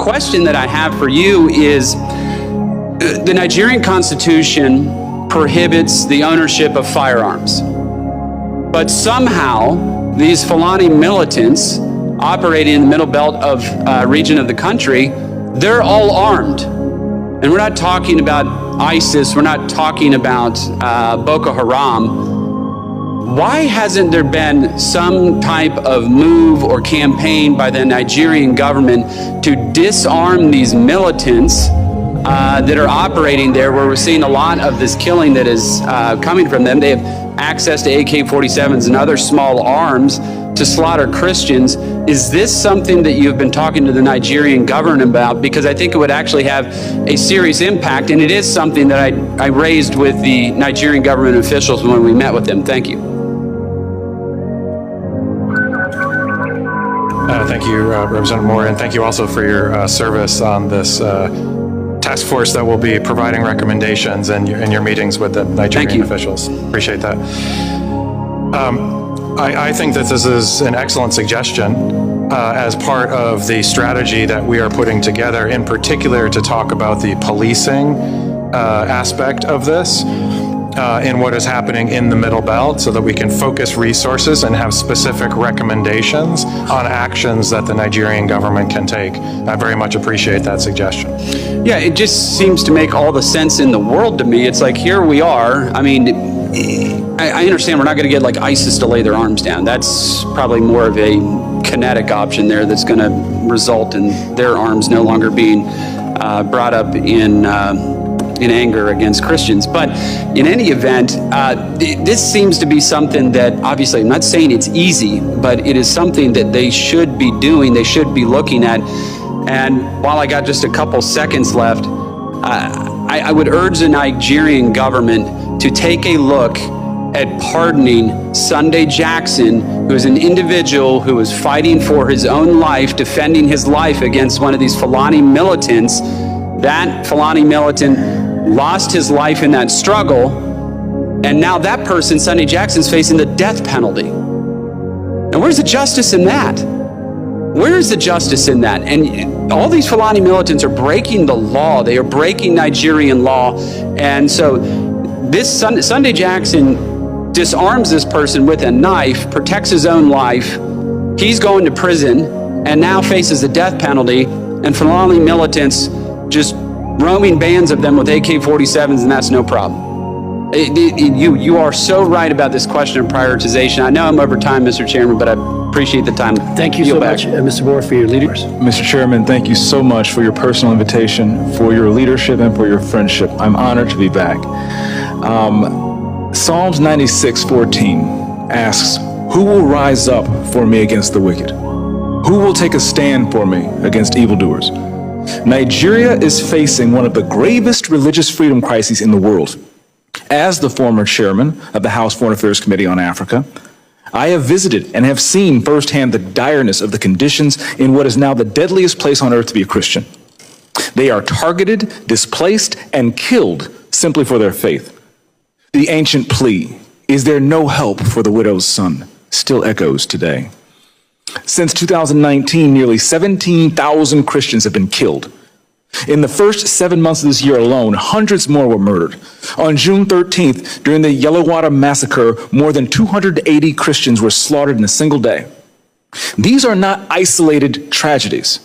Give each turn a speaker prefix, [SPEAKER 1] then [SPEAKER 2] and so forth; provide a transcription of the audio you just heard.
[SPEAKER 1] question that I have for you is, the Nigerian Constitution prohibits the ownership of firearms, but somehow these Fulani militants operating in the middle belt of region of the country, they're all armed. And we're not talking about ISIS, we're not talking about Boko Haram. Why hasn't there been some type of move or campaign by the Nigerian government to disarm these militants that are operating there, where we're seeing a lot of this killing that is coming from them? They have access to AK-47s and other small arms to slaughter Christians. Is this something that you've been talking to the Nigerian government about? Because I think it would actually have a serious impact, and it is something that I raised with the Nigerian government officials when we met with them. Thank you.
[SPEAKER 2] Thank you, Representative Moore, and thank you also for your service on this task force that will be providing recommendations and your meetings with the Nigerian officials. Appreciate that. I think that this is an excellent suggestion as part of the strategy that we are putting together, in particular to talk about the policing aspect of this in what is happening in the Middle Belt, so that we can focus resources and have specific recommendations on actions that the Nigerian government can take. I very much appreciate that suggestion.
[SPEAKER 1] Yeah, it just seems to make all the sense in the world to me. It's like, here we are. I mean, I understand we're not going to get like ISIS to lay their arms down. That's probably more of a kinetic option there that's going to result in their arms no longer being brought up in anger against Christians. But in any event, this seems to be something that, obviously, I'm not saying it's easy, but it is something that they should be doing, they should be looking at. And while I got just a couple seconds left, I would urge the Nigerian government to take a look at pardoning Sunday Jackson, who is an individual who was fighting for his own life, defending his life against one of these Fulani militants. That Fulani militant lost his life in that struggle, and now that person, Sunday Jackson's facing the death penalty. Now, where's the justice in that? Where is the justice in that? And all these Fulani militants are breaking the law. They are breaking Nigerian law. And so this Sunday Jackson disarms this person with a knife, protects his own life. He's going to prison and now faces the death penalty, and Fulani militants just roaming bands of them with AK-47s, and that's no problem. You are so right about this question of prioritization. I know I'm over time, Mr. Chairman, but I appreciate the time.
[SPEAKER 3] Thank you so much, Mr. Moore, for your leadership.
[SPEAKER 4] Mr. Chairman, thank you so much for your personal invitation, for your leadership, and for your friendship. I'm honored to be back. Psalms 96:14 asks, "Who will rise up for me against the wicked? Who will take a stand for me against evildoers?" Nigeria is facing one of the gravest religious freedom crises in the world. As the former chairman of the House Foreign Affairs Committee on Africa, I have visited and have seen firsthand the direness of the conditions in what is now the deadliest place on earth to be a Christian. They are targeted, displaced, and killed simply for their faith. The ancient plea, "Is there no help for the widow's son?" still echoes today. Since 2019, nearly 17,000 Christians have been killed. In the first 7 months of this year alone, hundreds more were murdered. On June 13th, during the Yellowater massacre, more than 280 Christians were slaughtered in a single day. These are not isolated tragedies.